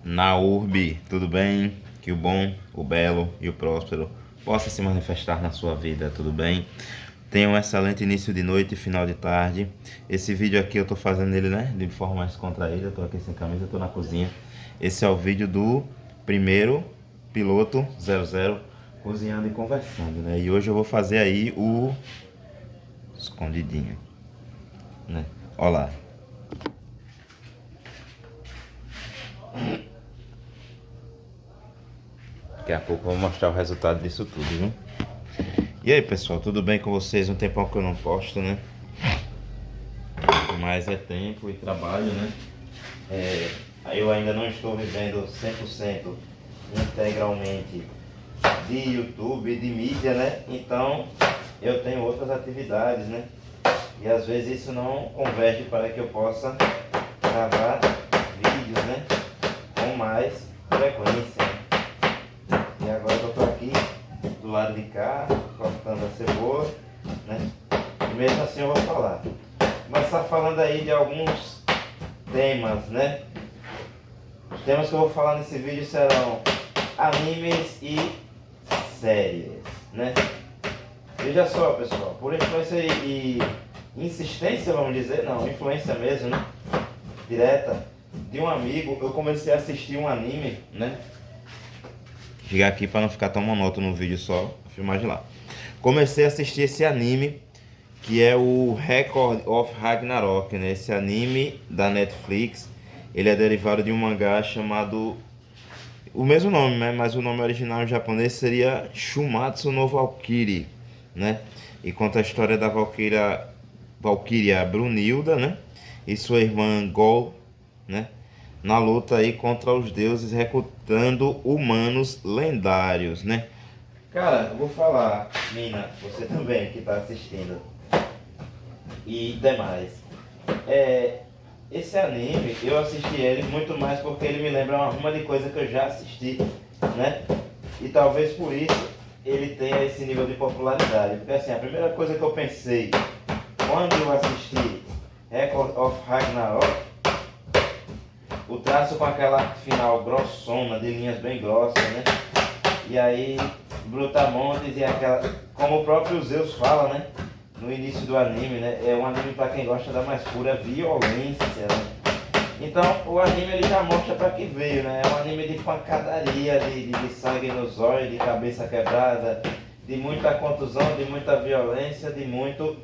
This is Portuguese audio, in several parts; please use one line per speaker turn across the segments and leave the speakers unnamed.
Na urbe, tudo bem? Que o bom, o belo e o próspero possa se manifestar na sua vida, tudo bem? Tenha um excelente início de noite e final de tarde. Esse vídeo aqui eu tô fazendo ele, né, de forma mais contraída. Eu tô aqui sem camisa, tô na cozinha. Esse é o vídeo do primeiro piloto 00 cozinhando e conversando, né? E hoje eu vou fazer aí o escondidinho, né? Olá. Daqui a pouco eu vou mostrar o resultado disso tudo, viu? E aí, pessoal, tudo bem com vocês? Um tempão que eu não posto, né? Mas é tempo e trabalho, né? Eu ainda não estou vivendo 100% integralmente de YouTube, de mídia, né? Então, eu tenho outras atividades, né? E às vezes isso não converge para que eu possa gravar vídeos, né? Com mais frequência, né? E agora eu estou aqui do lado de cá, cortando a cebola, né? E mesmo assim eu vou falar. Começar falando aí de alguns temas, né? Os temas que eu vou falar nesse vídeo serão animes e séries, né? Veja só, pessoal, por influência e insistência, vamos dizer, não, influência mesmo, né? Direta de um amigo, eu comecei a assistir um anime, né? Chegar aqui para não ficar tão monótono no vídeo só, filmar de lá. Comecei a assistir esse anime que é o Record of Ragnarok, né? Esse anime da Netflix, ele é derivado de um mangá chamado o mesmo nome, né? Mas o nome original em japonês seria Shumatsu no Valkyrie, né? E conta a história da Valkyria Brunilda, né? E sua irmã Gol, né? Na luta aí contra os deuses, recrutando humanos lendários, né? Cara, eu vou falar, Mina, você também que está assistindo e demais. É, esse anime, eu assisti ele muito mais porque ele me lembra uma ruma de coisa que eu já assisti, né? E talvez por isso ele tenha esse nível de popularidade. Porque assim, a primeira coisa que eu pensei quando eu assisti Record of Ragnarok, o traço com aquela final grossona, de linhas bem grossas, né? E aí, Brutamontes e aquela, como o próprio Zeus fala, né? No início do anime, né? É um anime para quem gosta da mais pura violência, né? Então, o anime ele já mostra para que veio, né? É um anime de pancadaria, de sangue nos olhos, de cabeça quebrada, de muita contusão, de muita violência, de muito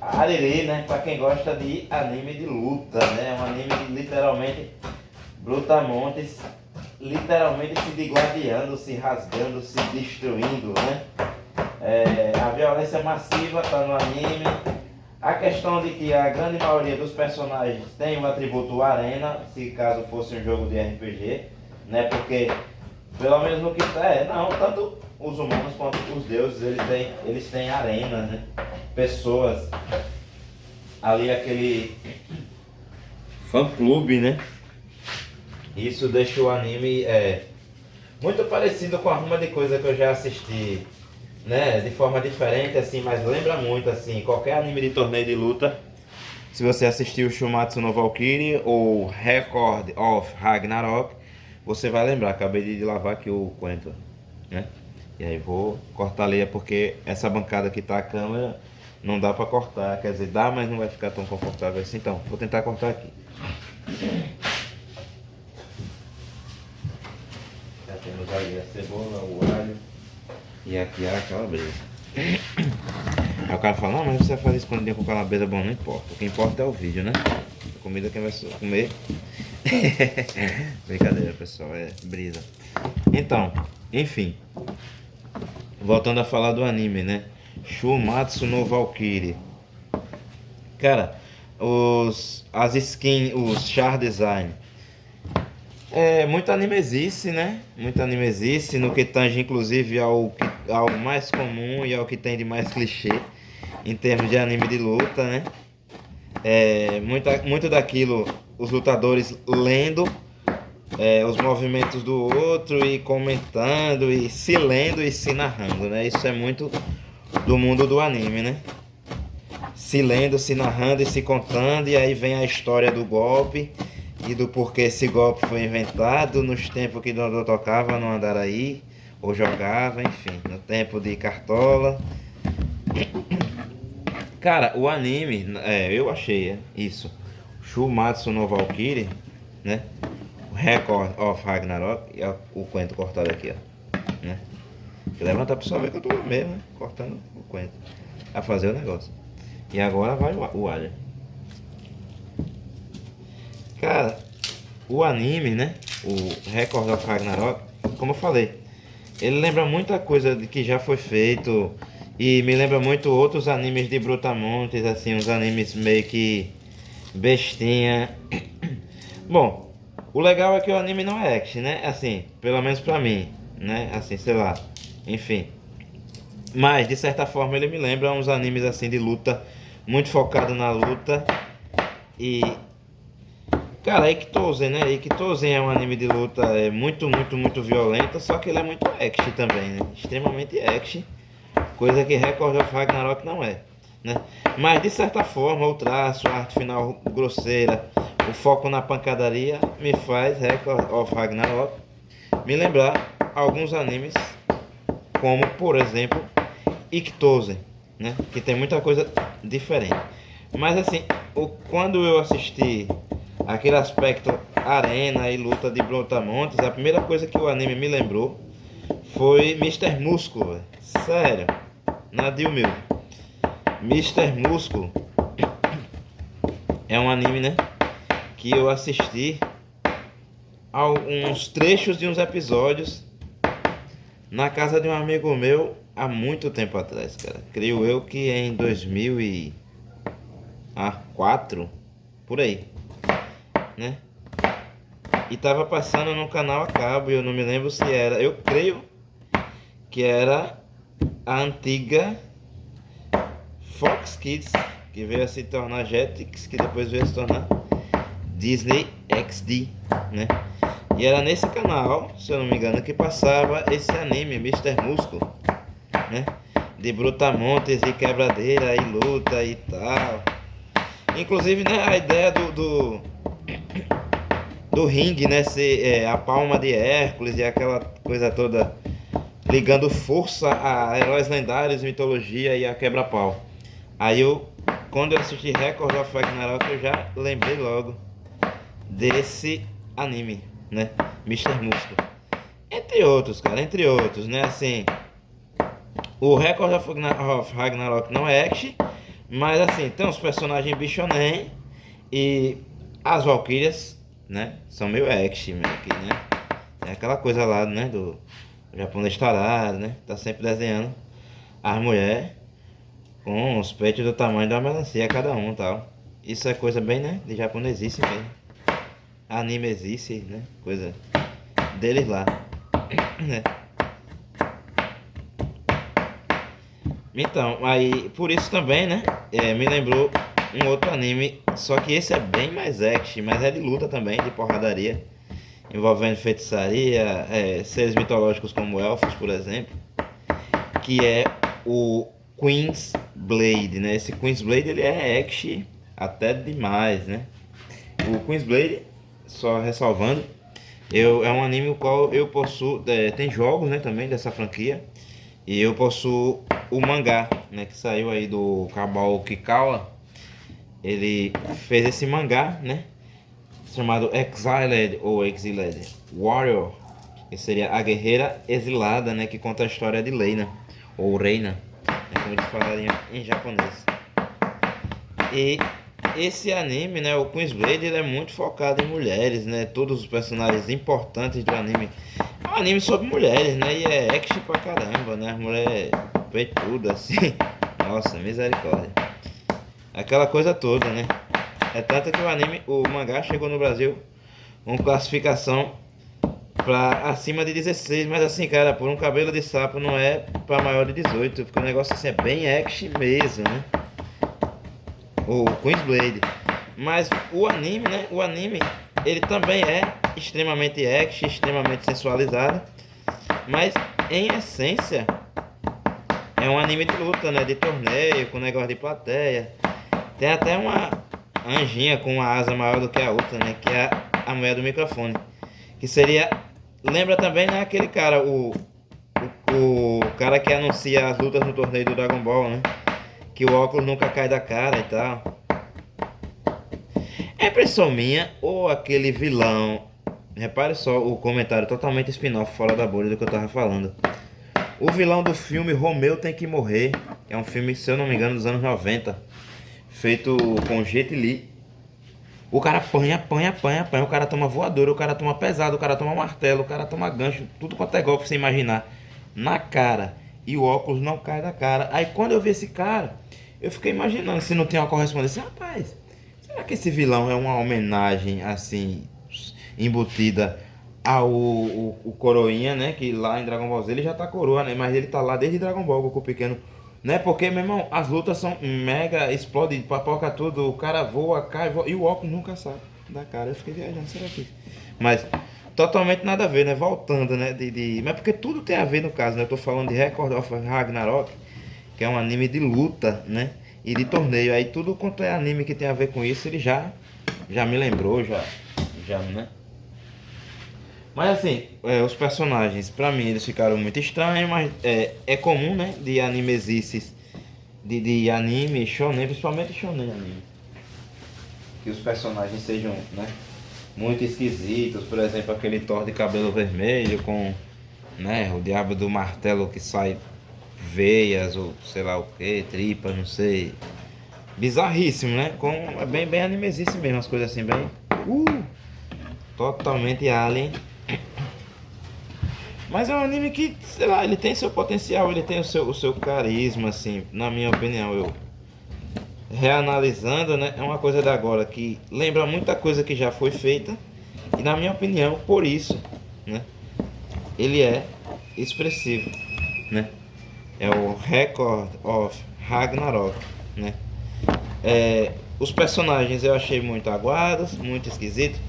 arerê, né? Para quem gosta de anime de luta, né? É um anime de, literalmente, Brutamontes literalmente se digladiando, se rasgando, se destruindo, né? A violência massiva está no anime. A questão de que a grande maioria dos personagens tem o atributo arena, se caso fosse um jogo de RPG, né? Porque, pelo menos no que não, tanto os humanos quanto os deuses, eles têm arenas, né? Pessoas, ali aquele fã-clube, né? Isso deixa o anime muito parecido com a ruma de coisa que eu já assisti, né? De forma diferente, assim, mas lembra muito, assim, qualquer anime de torneio de luta. Se você assistiu Shumatsu no Valkyrie ou Record of Ragnarok, você vai lembrar. Acabei de lavar aqui o coentro, né? E aí vou cortar a leia porque essa bancada que tá a câmera não dá pra cortar. Quer dizer, dá, mas não vai ficar tão confortável assim. Então, vou tentar cortar aqui. Já temos ali a cebola, o alho e aqui a calabresa. Aí o cara fala, não, mas você vai fazer escondidinho com calabresa, bom, não importa. O que importa é o vídeo, né? A comida quem vai comer. Brincadeira, pessoal, é brisa. Então, enfim. Voltando a falar do anime, né? Shumatsu no Valkyrie. Cara, as skins, os char design. Muito animesice, né? Muito animesice, no que tange inclusive ao mais comum e ao que tem de mais clichê em termos de anime de luta, né? Muito daquilo, os lutadores lendo os movimentos do outro e comentando e se lendo e se narrando, né? Isso é muito do mundo do anime, né? Se lendo, se narrando e se contando, e aí vem a história do golpe. e do porquê esse golpe foi inventado nos tempos que Dodô tocava no Andaraí, ou jogava, enfim, no tempo de Cartola. Cara, o anime, eu achei isso. Shumatsu no Valkyrie, né? Record of Ragnarok, e o Quento cortado aqui, ó, né? Levanta pra pessoa ver que eu tô mesmo, né? Cortando o Quento a fazer o negócio. E agora vai o alho. Cara, o anime, né? O Record of Ragnarok, como eu falei, ele lembra muita coisa de que já foi feito e me lembra muito outros animes de Brutamontes, assim, uns animes meio que bestinha. Bom, o legal é que o anime não é action, né? Assim, pelo menos pra mim, né? Assim, sei lá, enfim. Mas de certa forma ele me lembra uns animes assim de luta, muito focado na luta. E cara, Eikitozen, né? Eikitozen é um anime de luta muito violento, só que ele é muito action também, né? Extremamente action, coisa que Record of Ragnarok não é, né? Mas de certa forma o traço, a arte final grosseira, o foco na pancadaria me faz Record of Ragnarok me lembrar alguns animes, como por exemplo Eikitozen, né? Que tem muita coisa diferente. Mas assim, quando eu assisti aquele aspecto arena e luta de Brutamontes, a primeira coisa que o anime me lembrou foi Mr. Músculo, véio. Sério, nada de humilde. Mr. Músculo é um anime, né? Que eu assisti alguns trechos de uns episódios na casa de um amigo meu há muito tempo atrás, cara. Creio eu que em 2004, por aí, né? E tava passando no canal a cabo, e eu não me lembro se era, eu creio que era a antiga Fox Kids, que veio a se tornar Jetix, que depois veio a se tornar Disney XD, né? E era nesse canal, se eu não me engano, que passava esse anime, Mr. Músculo, né? De Brutamontes e quebradeira e luta e tal. Inclusive, né, a ideia do ringue, né, ser a palma de Hércules e aquela coisa toda ligando força a heróis lendários, mitologia e a quebra-pau. Aí quando eu assisti Record of Ragnarok, eu já lembrei logo desse anime, né, Mr. Músculo. Entre outros, cara, entre outros, né, assim, o Record of Ragnarok não é action, mas assim, tem uns personagens bichonem e as Valkyrias, né, são meio action, meio que, né, é aquela coisa lá, né, do japonês tarado, né, tá sempre desenhando as mulheres com os peitos do tamanho da melancia cada um e tal. Isso é coisa bem, né, de japonesice mesmo. Anime existe, né, coisa deles lá, né. Então, aí por isso também, né? Me lembrou um outro anime, só que esse é bem mais action, mas é de luta também, de porradaria, envolvendo feitiçaria, seres mitológicos como elfos, por exemplo, que é o Queen's Blade, né? Esse Queen's Blade ele é action até demais, né? O Queen's Blade, só ressalvando, é um anime o qual eu possuo, tem jogos, né, também dessa franquia. E eu possuo o mangá, né, que saiu aí do Kabao Kikawa. Ele fez esse mangá, né, chamado Exiled ou Exiled Warrior, que seria a guerreira exilada, né, que conta a história de Leina ou Reina, né, como eles falariam em japonês. E esse anime, né, o Queen's Blade, ele é muito focado em mulheres, né, todos os personagens importantes do anime. É um anime sobre mulheres, né, e é action pra caramba, né, as mulheres peitudas assim, nossa, misericórdia. Aquela coisa toda, né. É tanto que o mangá chegou no Brasil com classificação pra acima de 16, mas assim, cara, por um cabelo de sapo não é pra maior de 18, porque o negócio assim é bem action mesmo, né. O Queen's Blade. Mas o anime, né? O anime, ele também é extremamente action, extremamente sensualizado. Mas, em essência, é um anime de luta, né? De torneio, com negócio de plateia. Tem até uma anjinha com uma asa maior do que a outra, né? Que é a mulher do microfone. Que seria... Lembra também, né, aquele cara, o cara que anuncia as lutas no torneio do Dragon Ball, né? Que o óculos nunca cai da cara e tal. É impressão minha ou aquele vilão... Repare só o comentário totalmente spin-off, fora da bolha do que eu tava falando. O vilão do filme Romeu Tem Que Morrer, é um filme, se eu não me engano, dos anos 90, feito com Jet Li. O cara apanha, o cara toma voadora, o cara toma pesado, o cara toma martelo, o cara toma gancho, tudo quanto é golpe pra você imaginar, na cara. E o óculos não cai da cara. Aí quando eu vi esse cara, eu fiquei imaginando se não tinha uma correspondência. Rapaz, será que esse vilão é uma homenagem, assim, embutida ao o Coroinha, né? Que lá em Dragon Ball Z ele já tá coroa, né? Mas ele tá lá desde Dragon Ball, Goku pequeno. Né? Porque, meu irmão, as lutas são mega, explode, papoca tudo, o cara voa, cai, voa, e o óculos nunca sai da cara. Eu fiquei viajando, será que... Mas, totalmente nada a ver, né? Voltando, né? Mas porque tudo tem a ver no caso, né? Eu tô falando de Record of Ragnarok, que é um anime de luta, né? E de torneio. Aí tudo quanto é anime que tem a ver com isso, ele já me lembrou, já, né? Mas assim, os personagens, pra mim, eles ficaram muito estranhos, mas é comum, né, de animesices, de anime, shonen, principalmente shonen anime, que os personagens sejam, né, muito esquisitos. Por exemplo, aquele Thor de cabelo vermelho com, né, o diabo do martelo que sai veias, ou sei lá o que, tripas, não sei. Bizarríssimo, né, é bem animesice mesmo, as coisas assim, bem, totalmente alien. Mas é um anime que, sei lá, ele tem seu potencial, ele tem o seu carisma, assim, na minha opinião. Eu reanalisando, né, é uma coisa da agora que lembra muita coisa que já foi feita. E na minha opinião, por isso, né, ele é expressivo, né. É o Record of Ragnarok, né. Os personagens eu achei muito aguados, muito esquisitos.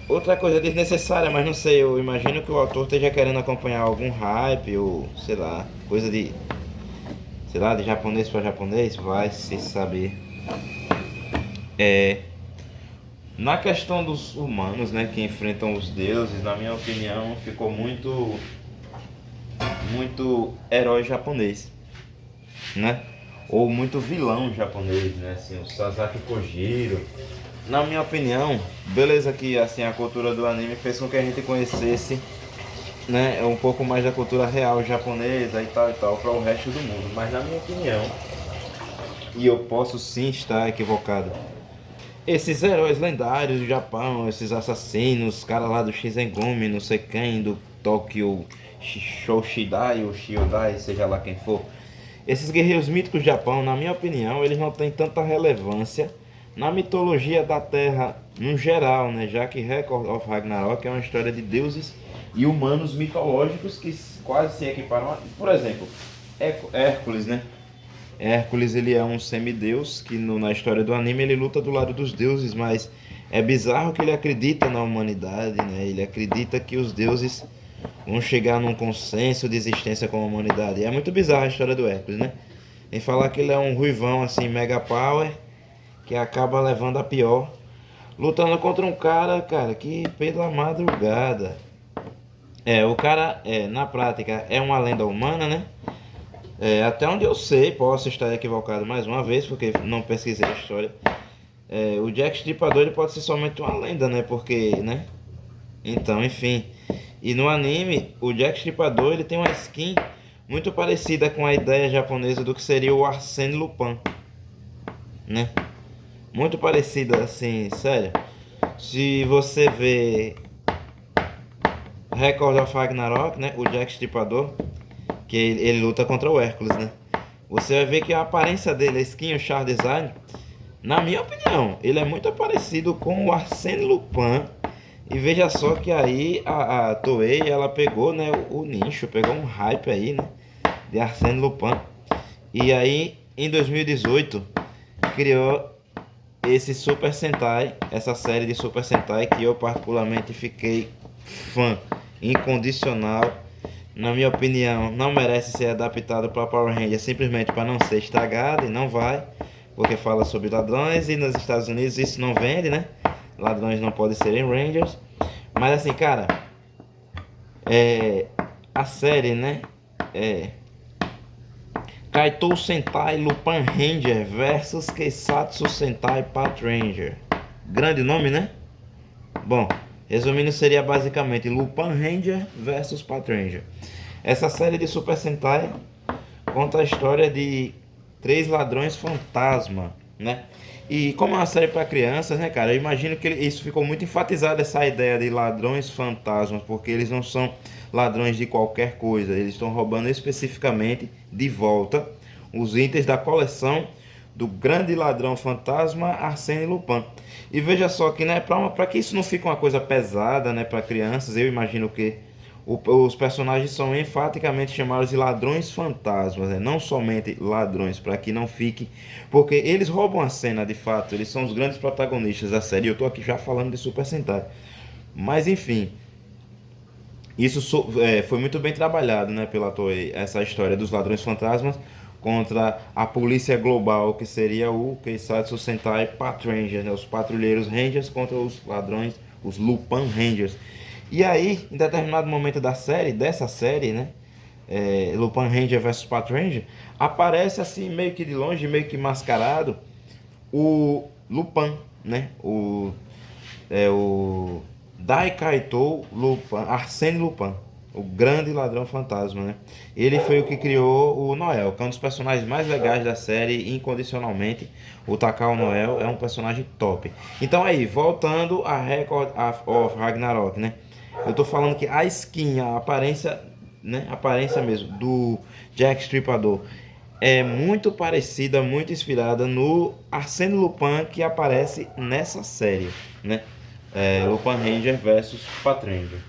Outra coisa desnecessária, mas não sei, eu imagino que o autor esteja querendo acompanhar algum hype ou, sei lá, coisa de, sei lá, de japonês para japonês, vai se saber. Na questão dos humanos, né, que enfrentam os deuses, na minha opinião, ficou muito herói japonês, né? Ou muito vilão japonês, né? Assim, o Sasaki Kojiro. Na minha opinião, beleza que assim a cultura do anime fez com que a gente conhecesse, né, um pouco mais da cultura real japonesa e tal para o resto do mundo. Mas na minha opinião, e eu posso sim estar equivocado, esses heróis lendários do Japão, esses assassinos, cara lá do Shizengumi, não sei quem, do Tokyo Shoshidai ou Shiodai, seja lá quem for, esses guerreiros míticos do Japão, na minha opinião, eles não têm tanta relevância na mitologia da Terra no geral, né? Já que Record of Ragnarok é uma história de deuses e humanos mitológicos que quase se equiparam a... Por exemplo, Hércules, né? Hércules, ele é um semideus que na história do anime ele luta do lado dos deuses, mas é bizarro que ele acredita na humanidade, né? Ele acredita que os deuses vão chegar num consenso de existência com a humanidade. E é muito bizarra a história do Hércules, né? Em falar que ele é um ruivão assim, mega power, que acaba levando a pior, lutando contra um cara, que pela madrugada. O cara, na prática, é uma lenda humana, né? Até onde eu sei, posso estar equivocado mais uma vez, porque não pesquisei a história. O Jack Stripador ele pode ser somente uma lenda, né? Porque, né? Então, enfim. E no anime, o Jack Stripador ele tem uma skin muito parecida com a ideia japonesa do que seria o Arsène Lupin, né? Muito parecida, assim, sério. Se você vê Record of Ragnarok, né? O Jack Stripador, que ele luta contra o Hércules, né? Você vai ver que a aparência dele, a skin, o char design, na minha opinião, ele é muito parecido com o Arsène Lupin. E veja só que aí a Toei, ela pegou, né, o nicho, pegou um hype aí, né, de Arsène Lupin. E aí, em 2018, criou esse Super Sentai, essa série de Super Sentai que eu particularmente fiquei fã incondicional. Na minha opinião, não merece ser adaptado para Power Rangers simplesmente para não ser estragado, e não vai, porque fala sobre ladrões e nos Estados Unidos isso não vende, né? ladrões não podem serem Rangers. Mas assim, cara, a série, né? Kaitou Sentai Lupin Ranger versus Keisatsu Sentai Pat Ranger. Grande nome, né? Bom, resumindo, seria basicamente Lupin Ranger versus Pat Ranger. Essa série de Super Sentai conta a história de três ladrões fantasma, né? E como é uma série para crianças, né, cara? Eu imagino que isso ficou muito enfatizado, essa ideia de ladrões fantasmas, porque eles não são ladrões de qualquer coisa, eles estão roubando especificamente de volta os itens da coleção do grande ladrão fantasma Arsène Lupin. E veja só que, né, para que isso não fique uma coisa pesada, né, para crianças, eu imagino que os personagens são enfaticamente chamados de ladrões fantasmas, né? Não somente ladrões, para que não fique. Porque eles roubam a cena de fato, eles são os grandes protagonistas da série. Eu estou aqui já falando de Super Sentai. Mas enfim, isso foi muito bem trabalhado, né, pela Toei, essa história dos ladrões fantasmas contra a polícia global, que seria o Keisatsu Sentai Pat Ranger, né? Os patrulheiros Rangers contra os ladrões, os Lupin Rangers. E aí, em determinado momento dessa série, né? Lupin Ranger versus Pat Ranger, aparece assim, meio que de longe, meio que mascarado, o Lupin, né? O Daikaito Lupin, Arsène Lupin, o grande ladrão fantasma, né? Ele foi o que criou o Noel, que é um dos personagens mais legais da série, incondicionalmente. O Takao Noel é um personagem top. Então aí, voltando a Record of Ragnarok, né? Eu tô falando que a skin, a aparência, né? A aparência mesmo do Jack Stripador é muito parecida, muito inspirada no Arsène Lupin que aparece nessa série, né? Lupin Ranger versus Pat Ranger.